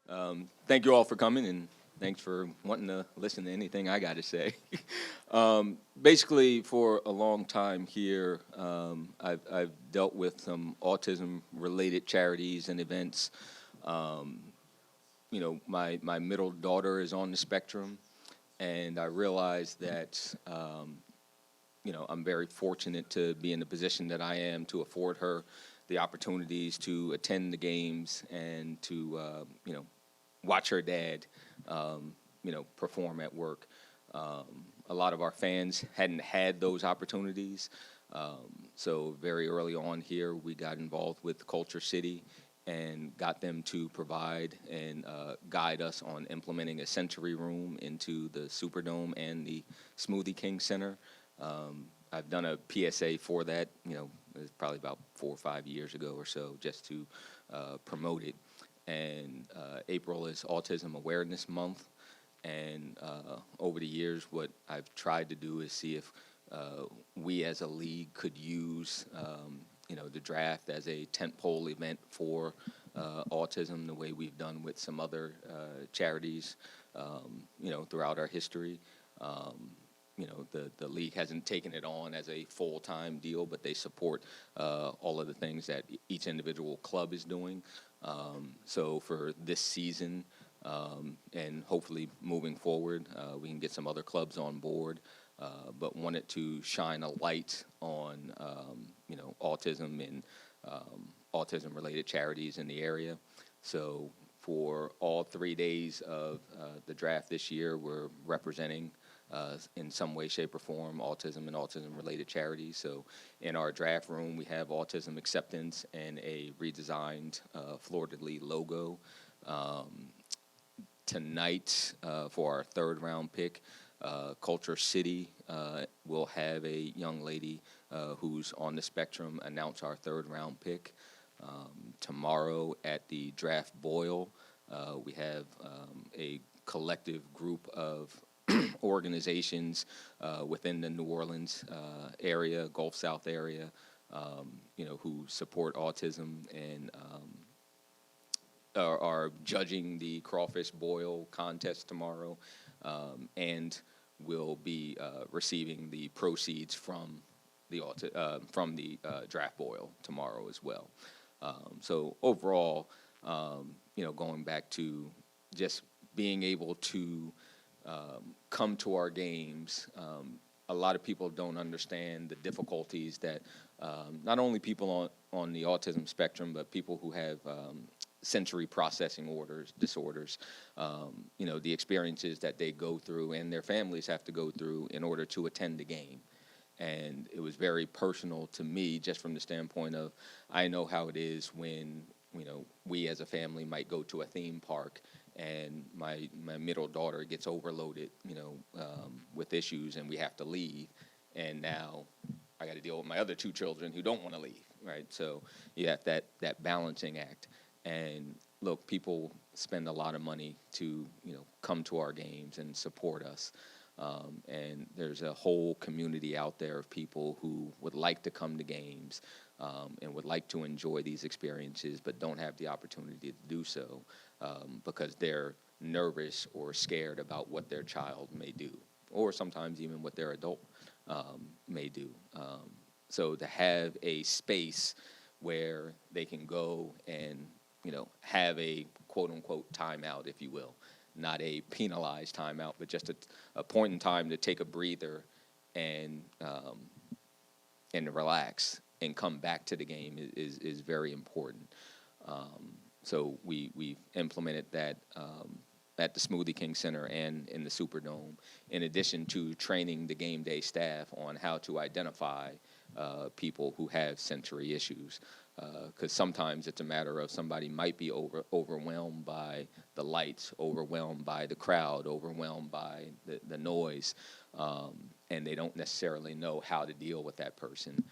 Thank you all for coming, and thanks for wanting to listen to anything I got to say. Basically, for a long time here, I've dealt with some autism-related charities and events. Um, my middle daughter is on the spectrum, and I realized that I'm very fortunate to be in the position that I am to afford her the opportunities to attend the games and to watch her dad, perform at work. A lot of our fans hadn't had those opportunities. So very early on here, we got involved with Culture City and got them to provide and guide us on implementing a sensory room into the Superdome and the Smoothie King Center. I've done a PSA for that, it was probably about 4 or 5 years ago or so, just to promote it. And April is Autism Awareness Month. And over the years, what I've tried to do is see if we as a league could use, the draft as a tentpole event for autism, the way we've done with some other charities, throughout our history. The league hasn't taken it on as a full-time deal, but they support all of the things that each individual club is doing. So for this season, and hopefully moving forward, we can get some other clubs on board, but wanted to shine a light on, autism and autism-related charities in the area. So for all 3 days of the draft this year, we're representing in some way, shape, or form, autism and autism-related charities. So in our draft room, we have Autism Acceptance and a redesigned fleur-de-lis logo. Tonight, for our third-round pick, Culture City will have a young lady who's on the spectrum announce our third-round pick. Tomorrow at the draft boil, we have a collective group of organizations within the New Orleans area, Gulf South area, who support autism and are judging the crawfish boil contest tomorrow, and will be receiving the proceeds from the draft boil tomorrow as well. So overall, going back to just being able to come to our games. A lot of people don't understand the difficulties that not only people on the autism spectrum, but people who have sensory processing disorders, the experiences that they go through and their families have to go through in order to attend the game. And it was very personal to me, just from the standpoint of, I know how it is when, we as a family might go to a theme park and my middle daughter gets overloaded, with issues, and we have to leave. And now I got to deal with my other 2 children who don't want to leave, right? So you have that balancing act. And look, people spend a lot of money to, come to our games and support us. And there's a whole community out there of people who would like to come to games and would like to enjoy these experiences, but don't have the opportunity to do so because they're nervous or scared about what their child may do, or sometimes even what their adult may do. So to have a space where they can go and, have a quote-unquote timeout, if you will, not a penalized timeout, but just a point in time to take a breather and relax and come back to the game is very important. So we've implemented that at the Smoothie King Center and in the Superdome, in addition to training the game day staff on how to identify people who have sensory issues. Because sometimes it's a matter of somebody might be overwhelmed by the lights, overwhelmed by the crowd, overwhelmed by the noise, and they don't necessarily know how to deal with that person.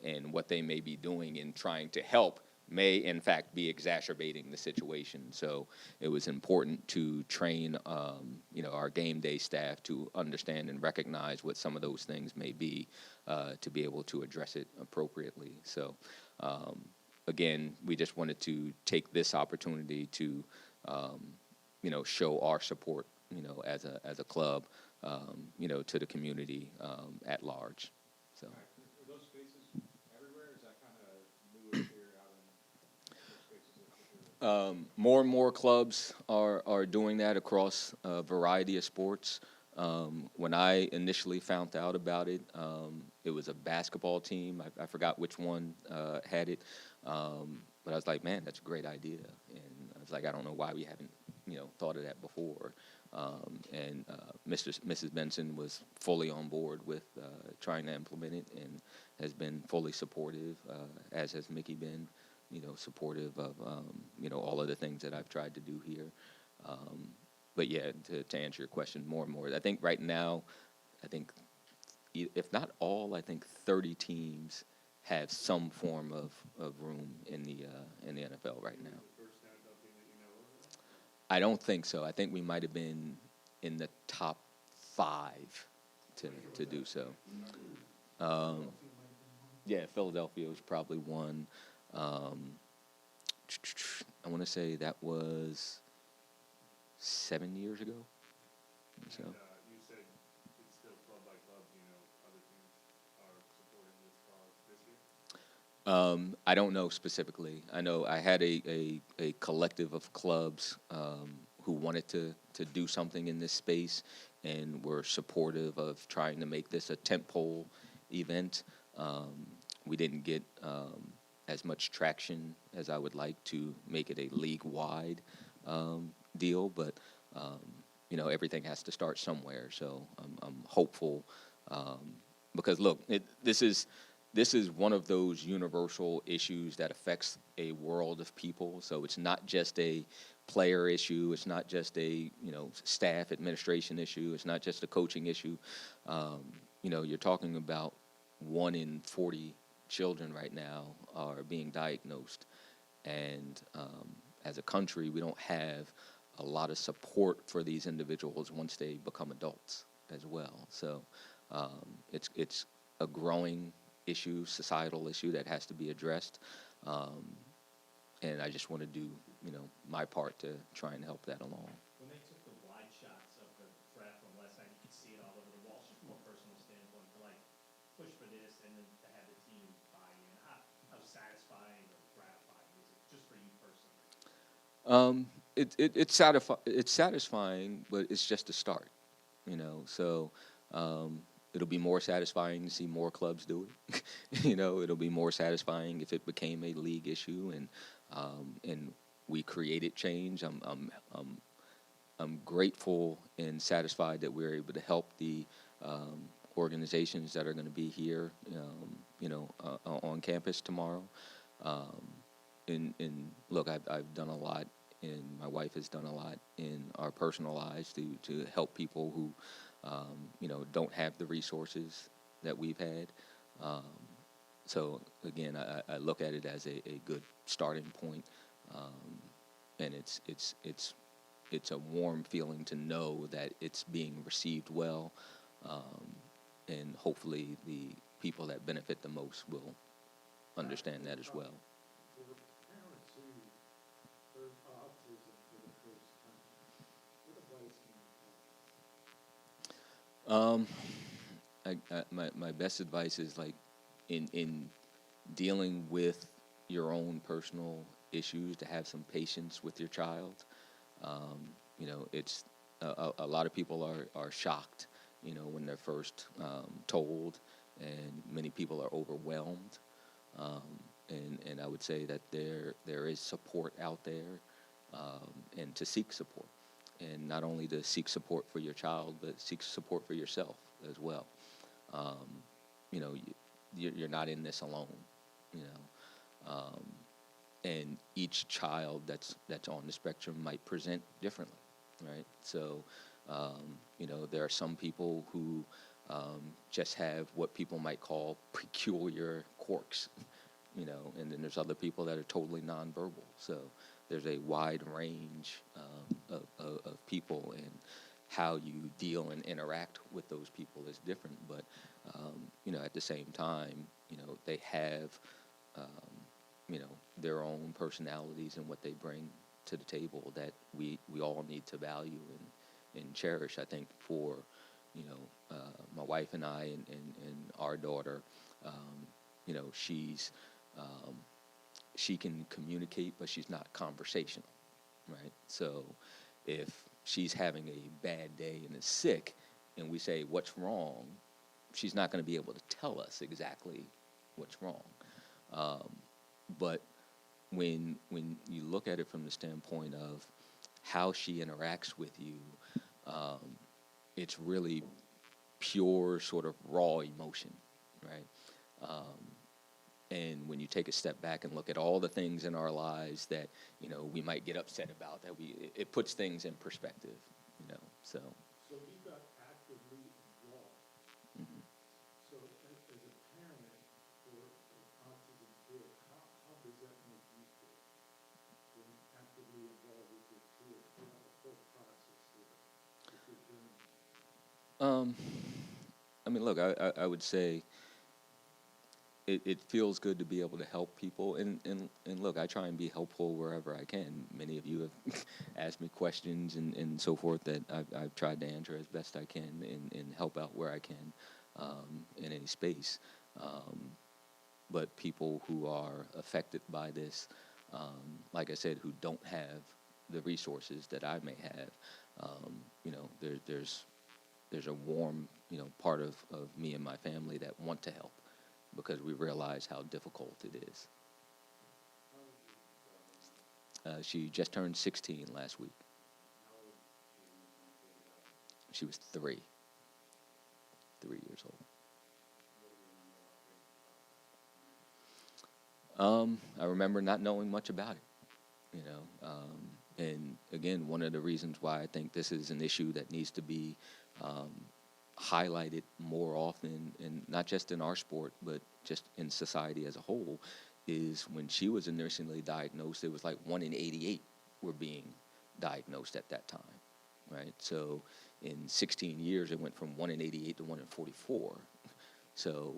And what they may be doing in trying to help may, in fact, be exacerbating the situation. So it was important to train, our game day staff to understand and recognize what some of those things may be to be able to address it appropriately. So, again, we just wanted to take this opportunity to show our support, as a club, to the community at large. So. Are those spaces everywhere? Is that kind of newish here out in those spaces that you're doing? More and more clubs are doing that across a variety of sports. When I initially found out about it, it was a basketball team. I forgot which one had it, but I was like, man, that's a great idea. And I was like, I don't know why we haven't, thought of that before. And Mrs. Benson was fully on board with trying to implement it and has been fully supportive, as has Mickey been, supportive of, all of the things that I've tried to do here. But yeah, to answer your question more and more, I think right now, if not all, I think 30 teams have some form of room in the NFL right now. I don't think so. I think we might have been in the top 5 to do so. Yeah, Philadelphia was probably one. I want to say that was 7 years ago. So. And you said it's still club by club. Other teams are supporting this cause this year? I don't know specifically. I know I had a collective of clubs who wanted to do something in this space and were supportive of trying to make this a tentpole event. We didn't get as much traction as I would like to make it a league-wide deal, but everything has to start somewhere. So I'm hopeful because look, this is one of those universal issues that affects a world of people. So it's not just a player issue. It's not just a staff administration issue. It's not just a coaching issue. You're talking about 1 in 40 children right now are being diagnosed, and as a country, we don't have a lot of support for these individuals once they become adults as well. So it's a growing issue, societal issue that has to be addressed, and I just want to do my part to try and help that along. When they took the wide shots of the draft from last night, you could see it all over the wall. Just from a personal standpoint, to push for this and then to have the team buy in. How satisfying or gratifying is it just for you personally? It's satisfying, but it's just a start, So it'll be more satisfying to see more clubs do it. It'll be more satisfying if it became a league issue and we created change. I'm grateful and satisfied that we're able to help the organizations that are going to be here, on campus tomorrow. And look, I've done a lot, and my wife has done a lot in our personal lives to help people who, don't have the resources that we've had. So again, I look at it as a good starting point, and it's a warm feeling to know that it's being received well, and hopefully the people that benefit the most will understand that as well. For parents who are autism for the first time, what advice can you My best advice is in dealing with your own personal issues, to have some patience with your child. It's a lot of people are shocked, when they're first told, and many people are overwhelmed. And I would say that there is support out there, and to seek support, and not only to seek support for your child, but seek support for yourself as well. You're not in this alone, and each child that's on the spectrum might present differently, right? So, there are some people who just have what people might call peculiar quirks, and then there's other people that are totally nonverbal. So there's a wide range of people, and how you deal and interact with those people is different. But at the same time, they have their own personalities and what they bring to the table that we all need to value and cherish. I think for, my wife and I and our daughter, she can communicate, but she's not conversational, right? So if she's having a bad day and is sick, and we say, what's wrong? She's not going to be able to tell us exactly what's wrong. But when you look at it from the standpoint of how she interacts with you, it's really pure sort of raw emotion, right? And when you take a step back and look at all the things in our lives that, we might get upset about, it puts things in perspective, so. So he got actively involved. Mhm. So as a parent for an autism kid, how does that make you feel? Being actively involved with your kid throughout the whole process here, with your journey? Look, I would say it feels good to be able to help people, and look, I try and be helpful wherever I can. Many of you have asked me questions and so forth that I've tried to answer as best I can and help out where I can in any space. But people who are affected by this, like I said, who don't have the resources that I may have, there's a warm, part of me and my family that want to help, because we realize how difficult it is. She just turned 16 last week. She was 3 years old. I remember not knowing much about it, and again, one of the reasons why I think this is an issue that needs to be highlighted more often, and not just in our sport, but just in society as a whole, is when she was initially diagnosed, it was like 1 in 88 were being diagnosed at that time, right? So in 16 years, it went from 1 in 88 to 1 in 44. So,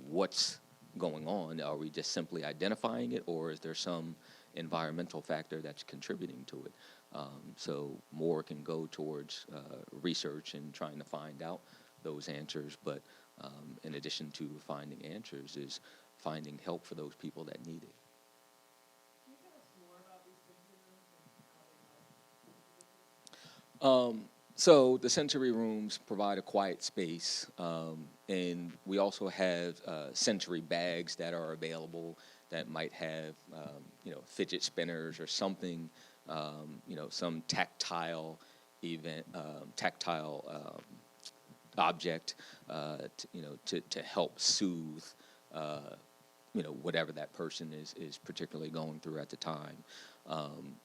what's going on? Are we just simply identifying it, or is there some environmental factor that's contributing to it? So more can go towards research and trying to find out those answers, but in addition to finding answers is finding help for those people that need it. Can you tell us more about these sensory rooms and how they help? So the sensory rooms provide a quiet space, and we also have sensory bags that are available that might have, fidget spinners or something, some tactile object, to help soothe, whatever that person is particularly going through at the time.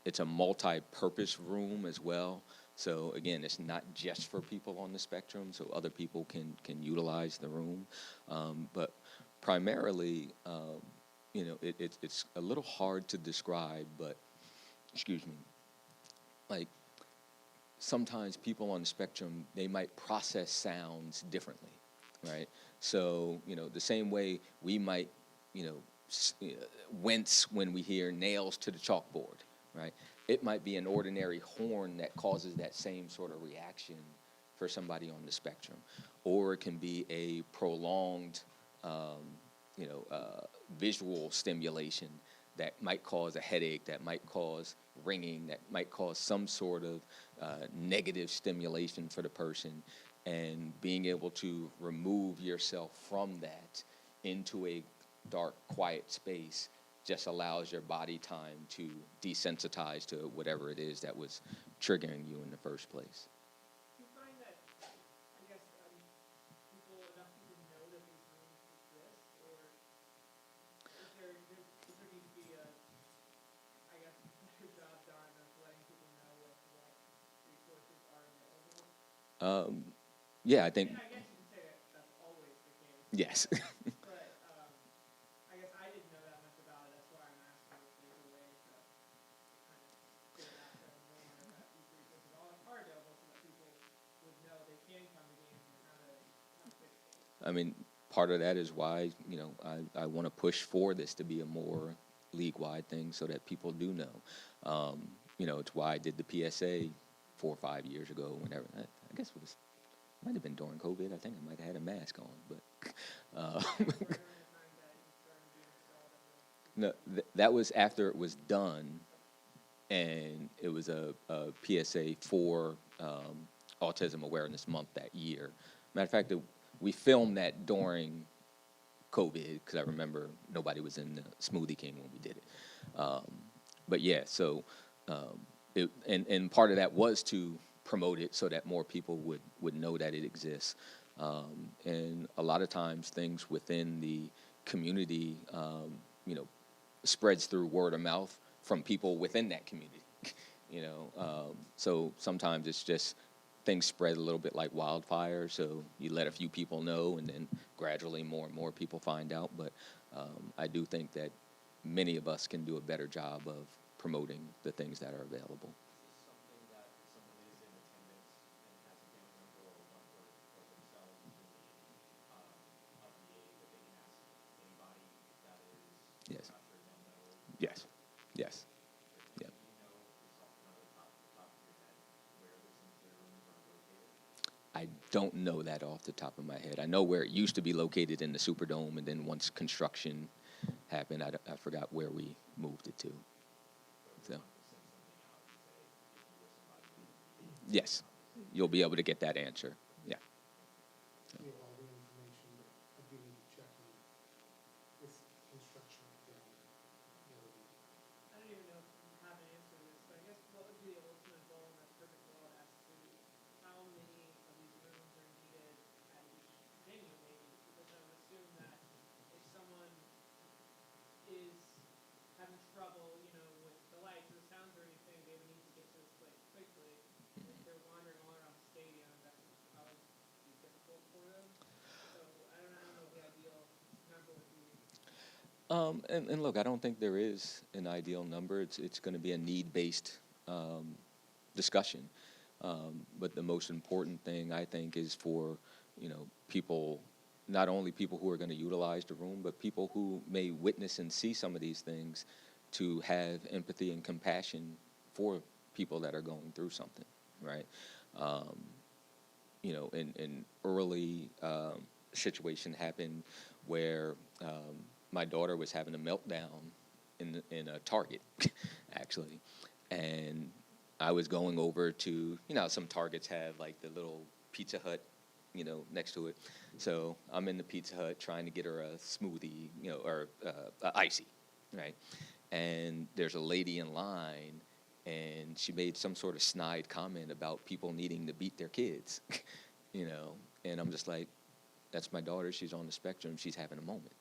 It's a multi-purpose room as well. So again, it's not just for people on the spectrum, so other people can utilize the room. But primarily, it's a little hard to describe, but, excuse me, like sometimes people on the spectrum, they might process sounds differently, right? So, the same way we might, wince when we hear nails to the chalkboard, right? It might be an ordinary horn that causes that same sort of reaction for somebody on the spectrum. Or it can be a prolonged, visual stimulation that might cause a headache, that might cause ringing, that might cause some sort of negative stimulation for the person. And being able to remove yourself from that into a dark, quiet space just allows your body time to desensitize to whatever it is that was triggering you in the first place. Do you find that, people, enough people know that these rooms exist, or does there need to be a, better job done of letting people know what resources are available? Yeah, I think, And I guess you can say that that's always the case. yes. But I didn't know that much about it. That's why I'm asking if there's a way to kind of get out there more that these resources are available, so that people would know they can come to games and how to fix things. I mean, part of that is why, I want to push for this to be a more league-wide thing so that people do know. it's why I did the PSA 4 or 5 years ago, whenever. I guess it might have been during COVID. I think I might have had a mask on, but no, that was after it was done, and it was a PSA for Autism Awareness Month that year. Matter of fact, we filmed that during COVID, because I remember nobody was in the Smoothie King when we did it. But yeah, so and part of that was to promote it so that more people would know that it exists. And a lot of times things within the community, spreads through word of mouth from people within that community. So sometimes it's just things spread a little bit like wildfire. So you let a few people know, and then gradually more and more people find out. But I do think that many of us can do a better job of promoting the things that are available. Is this something that if someone is in attendance and has a family member or one for themselves in need of the aid, that they can ask anybody that is, Yes. I'm not sure they'll know. Yes. Yes. But Yeah. do you know, just off the top of your head, where the cemetery rooms are located? I don't know that off the top of my head. I know where it used to be located in the Superdome, and then once construction happened, I forgot where we moved it to. So, yes, you'll be able to get that answer. Yeah. We have all the information, but I do need to check on this construction down there. I don't even know if you have an answer to this, but I guess what would be the ultimate goal in that perfect world as to how many of these rooms are needed at each venue, maybe? Because I would assume that if someone is having trouble, with the lights or the sounds or anything, they would need to get to this place quickly. And if they're wandering all around the stadium, that would probably be difficult for them. So I don't know what the ideal number would be. And look, I don't think there is an ideal number. It's going to be a need-based discussion. But the most important thing, I think, is for people, not only people who are going to utilize the room, but people who may witness and see some of these things, to have empathy and compassion for people that are going through something, right? An early situation happened where my daughter was having a meltdown in a Target, actually, and I was going over to, some Targets have like the little Pizza Hut, next to it. So I'm in the Pizza Hut trying to get her a smoothie, or icy, right? And there's a lady in line, and she made some sort of snide comment about people needing to beat their kids, and I'm just like, that's my daughter. She's on the spectrum. She's having a moment,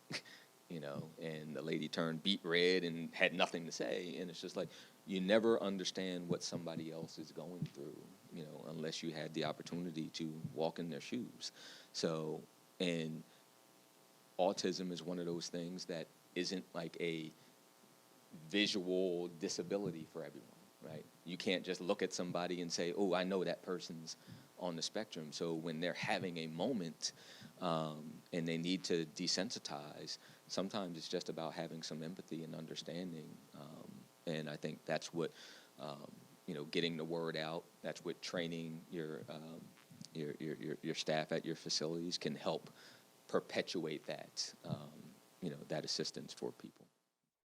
and the lady turned beet red and had nothing to say. And it's just like, you never understand what somebody else is going through, unless you had the opportunity to walk in their shoes. So, and autism is one of those things that isn't like a visual disability for everyone, right? You can't just look at somebody and say, oh, I know that person's on the spectrum. So when they're having a moment and they need to desensitize, sometimes it's just about having some empathy and understanding. And I think that's what, getting the word out, that's what training your staff at your facilities can help perpetuate that, that assistance for people.